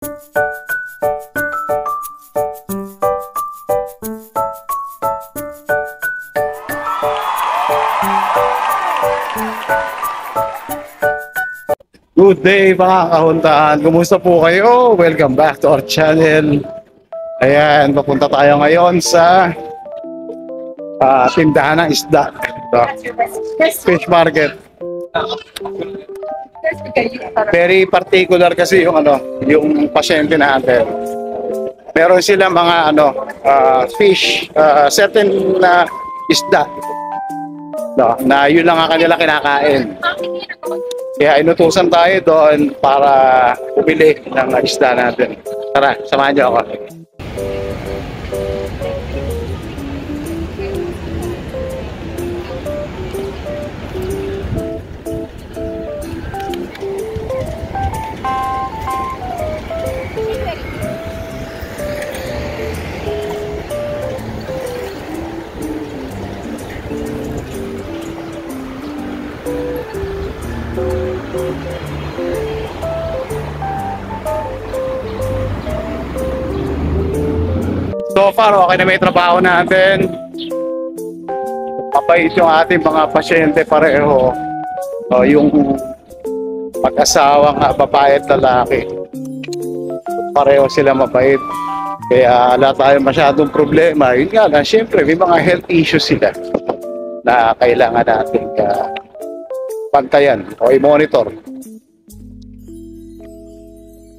Good day mga kahuntahan, kumusta po kayo? Welcome back to our channel. Ayan, papunta tayo ngayon sa tindahan ng isda. Fish market. Very particular kasi yung pasyente natin. Meron sila mga fish, certain na isda na yun lang ang kanila kinakain. Kaya inutusan tayo doon para bumili ng isda natin. Tara, samahan niyo ako. So far, okay na may trabaho natin. Mabait yung ating mga pasyente pareho. Yung mag-asawang babae at lalaki. Pareho sila mabait. Kaya wala tayong masyadong problema. Yun nga lang, syempre, may mga health issues sila na kailangan natin pantayan o i-monitor.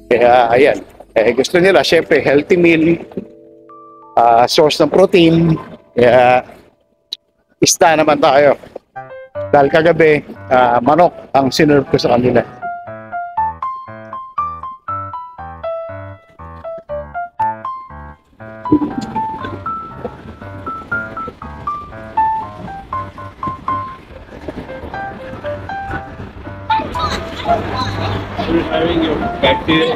Kaya ayan, gusto nila syempre healthy meal, source ng protein, kaya isda naman tayo. Dahil kagabi, manok ang sinerve ko sa kanila. Having your bacteria.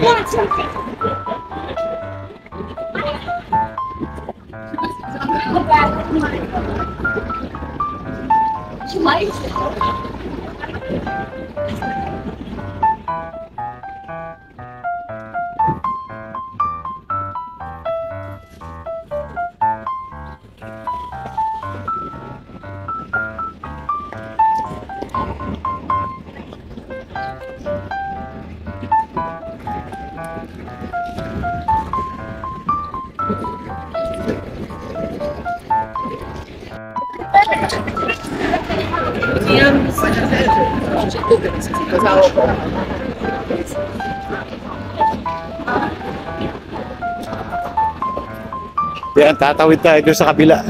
Yan, tatawid tayo doon sa kabila.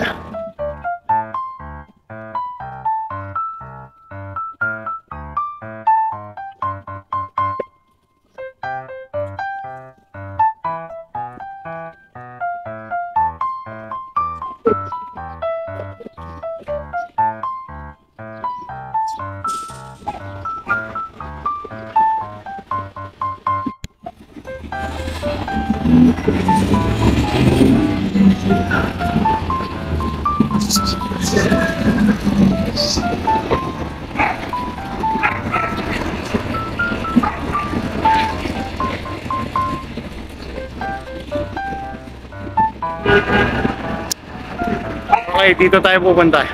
Okay, dito tayo pupunta.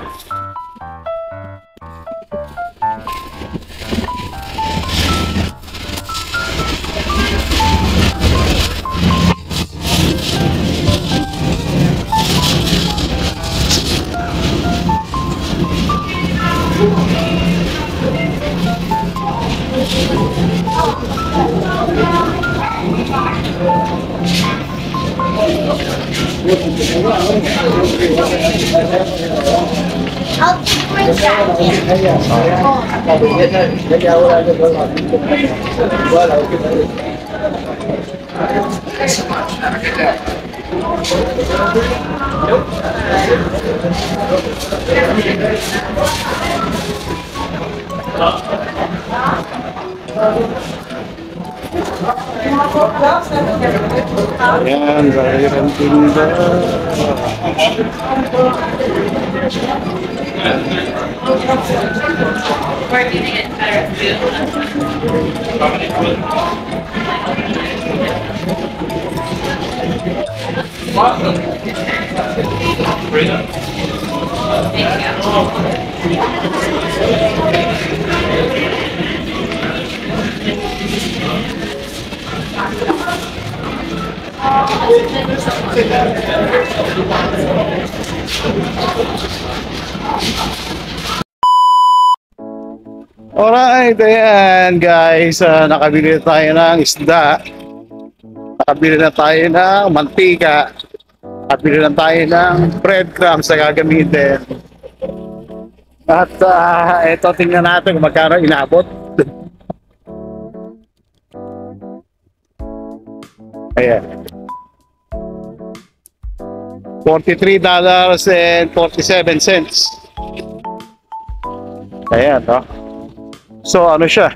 Ayan, dahil ang tinda. Alright, ayan guys, nakabili na tayo ng isda, nakabili na tayo ng mantika, nakabili na tayo ng breadcrumbs na gagamitin. At ito, tingnan natin kung magkano inabot. Ayan, $43.47. Ayan, no? So ano siya?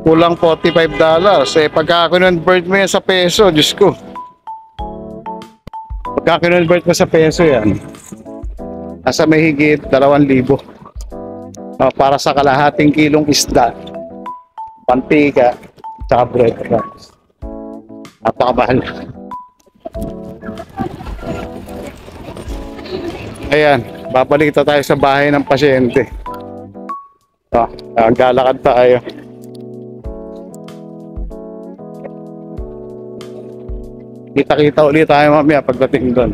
Kulang $45. Pagka convert mo yan sa peso, Diyos ko. Pagka convert mo sa peso yan, nasa mahigit 2,000. Para sa kalahating kilong isda, mantika, tsaka breadcrumbs. Napakamahal. Ayan, babalik na tayo sa bahay ng pasyente. Galakad tayo. Kita-kita ulit tayo mamaya pagdating doon.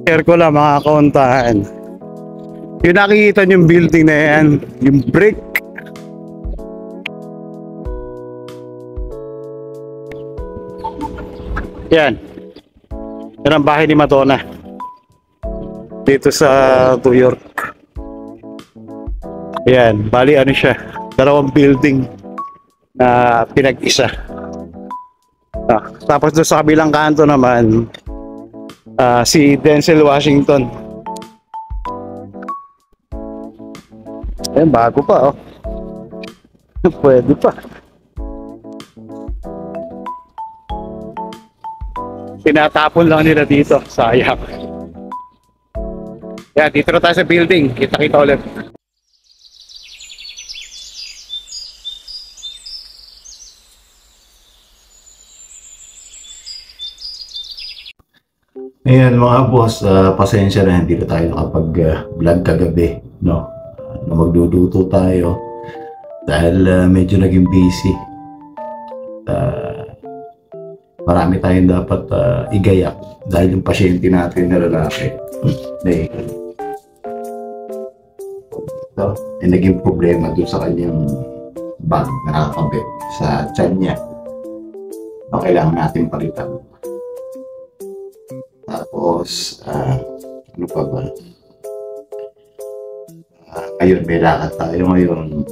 Share ko lang mga kauntahan. Yung nakikita yung building na yan, yung brick. Yan. Yan ang bahay ni Madonna. Dito sa New York. Yan. Bali ano siya. 2 building na pinag-isa. Tapos doon sa kabilang kanto naman, si Denzel Washington. Ayan, bago pa oh. Pwede pa. Tinatapon lang nila dito. Sayang. Yan, dito na tayo sa building. Kita-kita ulit. Ayan mga boss, pasensya na hindi na tayo nakapag-vlog kagabi, no? Na magduduto tayo dahil medyo naging busy. Marami tayong dapat igayak dahil yung pasyente natin na lalaki naging problema dun sa kanyang bag na nakakabit sa tiyan niya na kailangan natin palitan. Tapos, ano pa ba? Ngayon, may lakad tayo ngayon.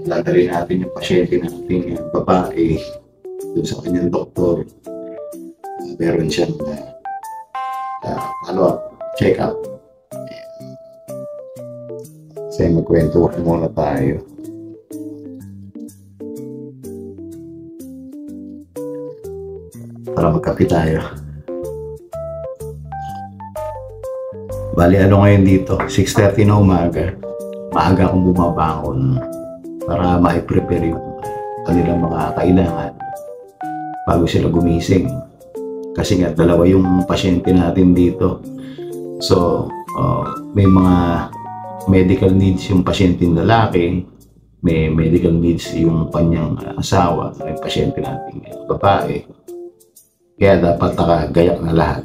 Dadalhin natin yung pasyente natin, yung babae, doon sa kanyang doktor. Meron siyang follow-up, check-up. Kasi magkwento muna tayo. Para magkape tayo. Bali ano ngayon dito, 6:30 na umaga. Maaga akong bumabangon para ma-prepare yung kanilang mga kailangan bago sila gumising. Kasi nga dalawa yung pasyente natin dito. So, may mga medical needs yung pasyenteng lalaki, may medical needs yung kanyang asawa, yung pasyente natin babae. Kaya dapat nakagayak na lahat.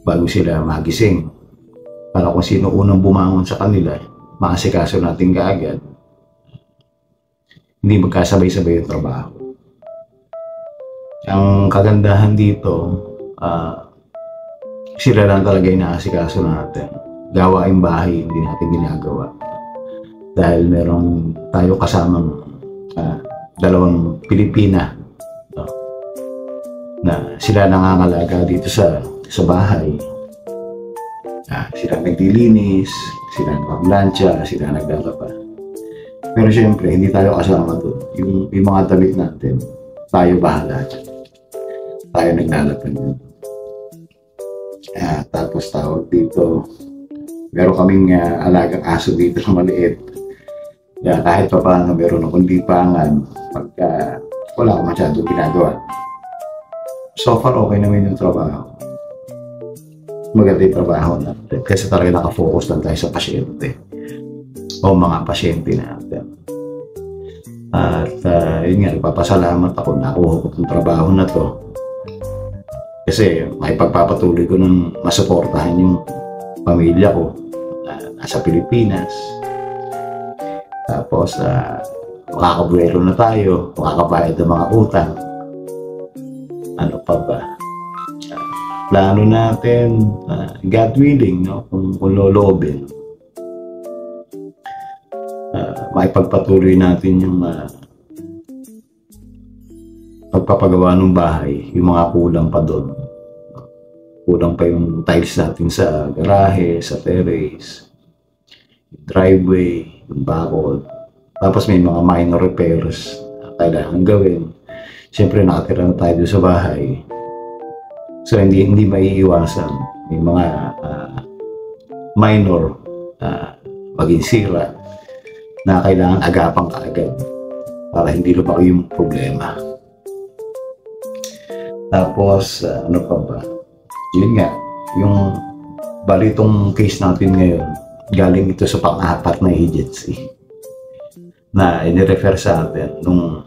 bago sila magising. Para kung sino unang bumangon sa kanila, maasikaso natin kaagad. Hindi magkasabay-sabay yung trabaho. Ang kagandahan dito, sila lang talaga yung naasikaso natin. Gawaing bahay, hindi natin ginagawa. Dahil meron tayo kasamang dalawang Pilipina, no, na sila nangangalaga dito sa bahay. Sila naglilinis, sila nagpapalansya, sila naglalaba. Pero syempre, hindi tayo kasama doon. Yung mga damit natin, tayo bahala dyan. Tayo naglalaban yun. Tapos tawag dito, meron kaming alagang aso dito na maliit. Kahit pa paano meron akong lipangan pagka wala akong masyadong ginagawa. So far, okay naman yung trabaho. Maganda yung trabaho natin kasi talaga nakafocus lang tayo sa pasyente o mga pasyente natin. At yun nga, ipapasalamat ako na nakuha ko itong trabaho na to kasi may pagpapatuloy ko ng masuportahan yung pamilya ko na nasa Pilipinas. Tapos makakabuelo na tayo, makakabayad ng mga utang. Ano pa ba? Plano natin, God willing, no? Kung lolobin, maipagpatuloy natin yung pagpapagawa ng bahay, yung mga kulang pa doon. Kulang pa yung tiles natin sa garahe, sa terrace, yung driveway, yung bakod. Tapos may mga minor repairs na kailangan gawin. Siyempre nakatira na tayo sa bahay. So hindi maiiwasan may mga minor maging sira na kailangan agapan kaagad para hindi lumaki yung problema. Tapos ano pa ba? Yun nga, yung balitong case natin ngayon, galing ito sa pang-apat na agency na inirefer sa atin nung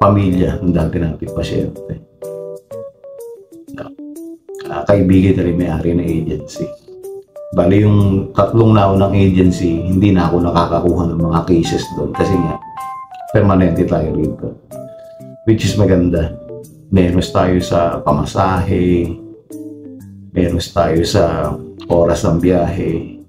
pamilya ng dati nating pasyente. Kaibigan na rin may-ari ng agency. Bali yung tatlong naunang agency, hindi na ako nakakakuha ng mga cases doon kasi nga permanente tayo rito. Which is maganda. Menos tayo sa pamasahe, menos tayo sa oras ng biyahe.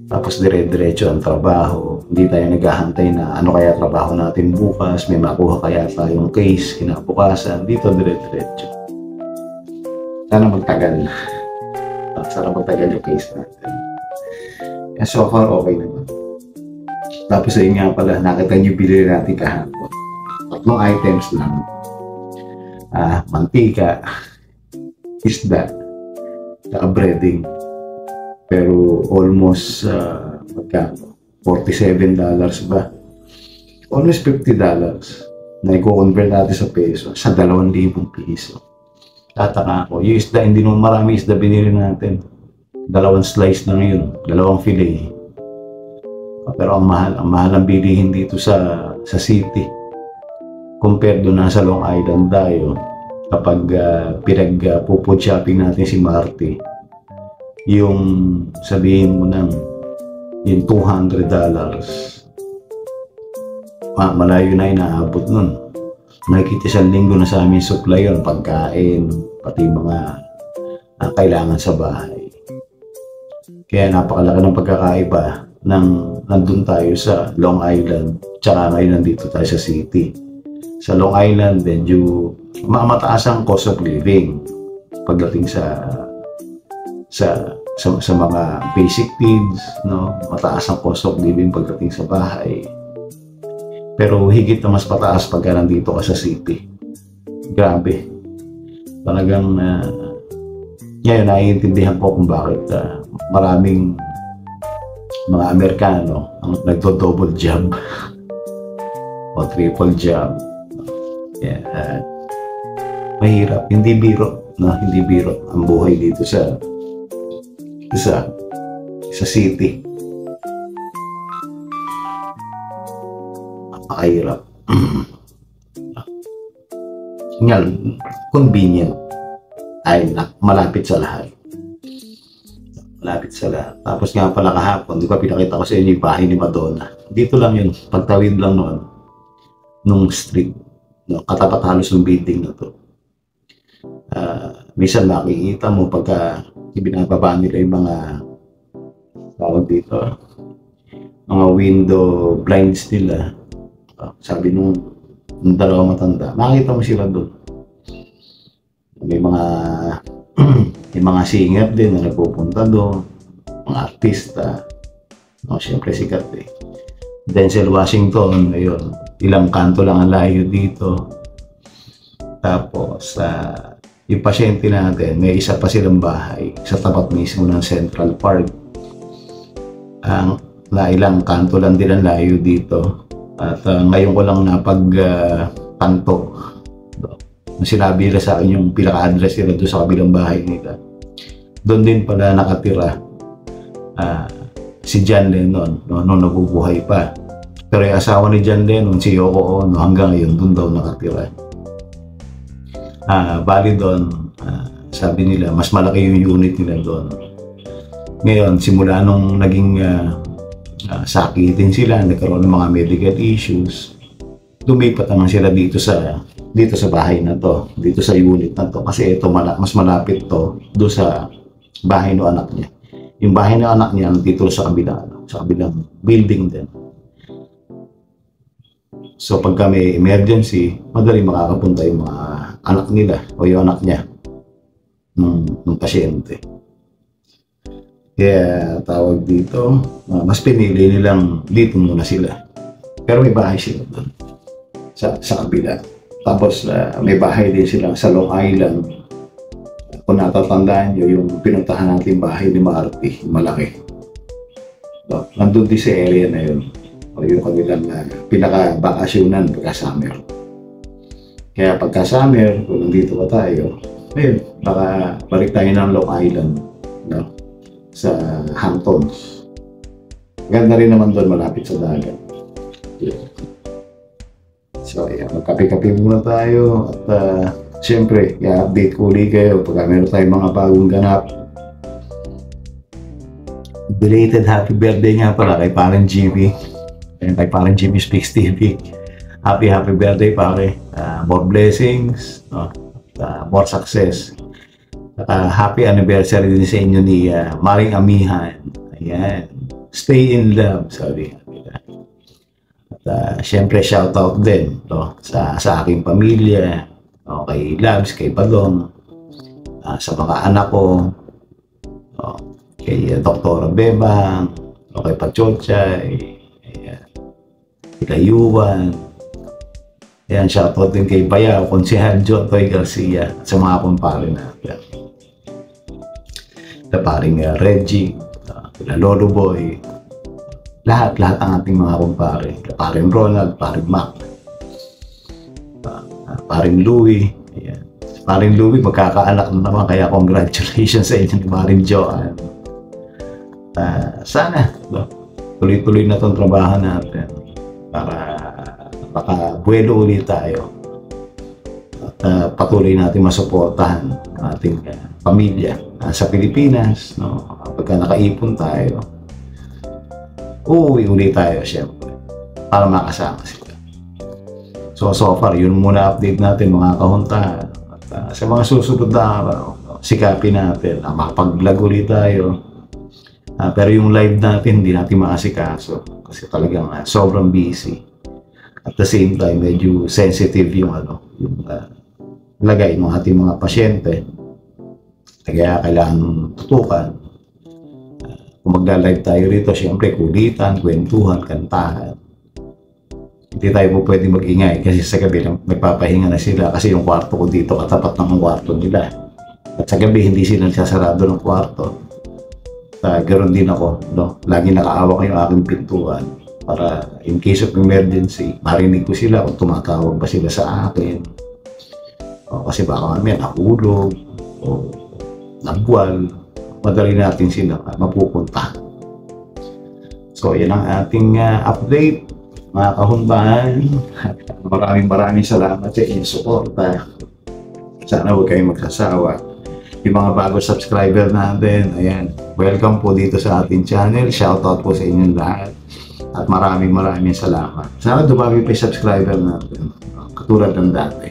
Tapos dire-diretso ang trabaho. Hindi tayo naghahantay na ano kaya trabaho natin bukas, may makuha kaya tayong case kinabukasan. Dito dire-diretso. Sana magtagal. Sana magtagal yung case natin. And so far, okay naman. Tapos ayun nga pala, nakita niyo bilhin natin kahapon. 3 items lang. Mantika, isda, saka breading. Pero almost, magkano? $47 ba? Almost $50 na i-convert natin sa peso, sa 2,000 piso. Tataka ako. Yung isda, hindi naman marami isda binili natin. 2 slice lang yun. 2 fillet. Pero ang mahal ang bilihin dito sa city. Compared doon nasa Long Island tayo. Kapag pinag-food shopping natin si Marty, yung sabihin mo ng yung $200, malayo na inaabot nun. Nakikita 1 linggo na sa amin supply yun, pagkain, pati mga kailangan sa bahay. Kaya napakalaki ng pagkakaiba nandun tayo sa Long Island, tsaka ngayon nandito tayo sa city. Sa Long Island, medyo mataas ang cost of living pagdating sa mga basic needs, no? Mataas ang cost of living pagdating sa bahay. Pero higit na mas pataas pagka nandito ka sa city. Grabe. Talagang ngayon naiintindihan ko kung bakit maraming mga Amerikano ang nagdo-double job o triple job. Yeah, mahirap. Hindi biro. No? Hindi biro ang buhay dito sa city. Napakahirap. Convenient. ay malapit sa lahat. Malapit sa lahat. Tapos nga pala kahapon, di ba pinakita ko sa inyo yung bahay ni Madonna. Dito lang yun, pagtawid lang noon, nung street. No, katapat halos ng building na to. Minsan makikita mo pagka ibinababa nila yung mga tawag dito, mga window blinds nila. Sabi nung dalawang matanda, makita mo sila doon. May mga may mga singer din na nagpupunta doon, mga artista. No, siyempre sikat eh. Denzel Washington, ayun, ilang kanto lang ang layo dito. Tapos, yung pasyente natin, may isa pa silang bahay sa tapat mismo ng Central Park. Na ilang kanto lang din ang layo dito. At ngayon ko lang napagkanto. Nung sinabi nila sa akin yung pinaka-address nila doon sa kabilang bahay nila. Doon din pala nakatira si John Lennon, no, nung nabubuhay pa. Pero yung asawa ni John Lennon, si Yoko Ono, hanggang ngayon doon daw nakatira. Bali doon, sabi nila, mas malaki yung unit nila doon. Ngayon, simula nung naging sakitin sila, nagkaroon ng mga medical issues, lumipat naman sila dito sa bahay na to, dito sa unit na to, kasi ito mas malapit to doon sa bahay ng anak niya. Yung bahay ng anak niya dito sa kabilang building din. So pagka may emergency, madali makakapunta yung mga anak nila o yung anak niya ng pasyente. Kaya tawag dito, mas pinili nilang dito muna sila. Pero may bahay sila doon sa kabila. Tapos may bahay din sila sa Long Island. Kung natatandaan nyo, yung pinuntahan natin bahay ni Marty, malaki. So, nandun din sa area na yun. O yung kanilang pinaka-bakasyonan pagka-summer. Kaya pagka-summer, kung nandito pa tayo, ayun, baka balik tayo ng Long Island, no? Sa Hamptons. Ganda rin naman doon, malapit sa dagat. Yeah. So, ayan, magkape-kape muna tayo at siyempre, i-update ko ulit kayo pagka meron tayong mga bagong ganap. Belated happy birthday nga pala kay Parang Jimmy. Kay Parang Jimmy Speaks TV. Happy birthday pare. More blessings, no? More success. Happy anniversary din sa inyo ni Maring Amihan. Ayan. Stay in love, sabi nga. At siyempre shoutout din, no? sa aking pamilya, no? Kay Labs, kay Padong, sa mga anak ko, no? Kay Dr. Bebang, no? Kay Pachochay, kay Yuan. Ayan, shoutout din kay Bayaw, Konsehal John Toy Garcia, at sa mga kumpare natin. Na paring Reggie, Lolo Boy, lahat ang ating mga kumpare. Paring Ronald, paring Mac, paring Louie. Ayan. Paring Louie, magkakaanak na naman, kaya congratulations sa inyo ni Paring Joanne. Sana tuloy-tuloy na itong trabaho natin para makabuelo ulit tayo at patuloy natin masuportahan ang ating pamilya sa Pilipinas, no? Pagka nakaipon tayo, uuwi ulit tayo siyempre para makasama sila. So far, yun muna update natin mga kahuntahan. At sa mga susunod na araw, sikapin natin na makapag-vlog ulit tayo. Pero yung live natin, hindi natin maasikaso kasi talagang sobrang busy. At the same time, medyo sensitive yung lagay ng ating mga pasyente. Kaya kailangan tutukan. Kung magla-live tayo rito, siyempre kulitan, kwentuhan, kantahan. Hindi tayo po pwede mag-ingay kasi sa gabi nagpapahinga na sila kasi yung kwarto ko dito katapat ng kwarto nila. At sa gabi hindi sila nagsasarado ng kwarto. Ganoon din ako, no? Lagi nakaawak yung aking pintuan para in case of emergency, marinig ko sila kung tumatawag ba sila sa akin. Kasi baka mamaya nahulog o nagwal, madali natin sila mapupunta. So yan ang ating update mga kahunbahan. Maraming salamat sa inyong suporta. Sana huwag kayong magsasawa Yung mga bago subscriber natin, ayan, welcome po dito sa ating channel. Shoutout po sa inyong lahat. At maraming salamat. Sana dumami pa yung subscriber natin. Katulad ng dati.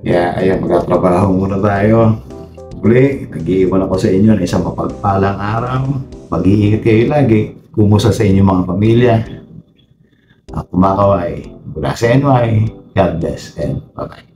Kaya, ayan, magtatrabaho muna tayo. Muli, nag-iiwan ako sa inyo ng isang mapagpalang araw. Mag-iingat kayo lagi. Kumusta sa inyong mga pamilya. At kumakaway. Mula sa NY. God bless and bye-bye.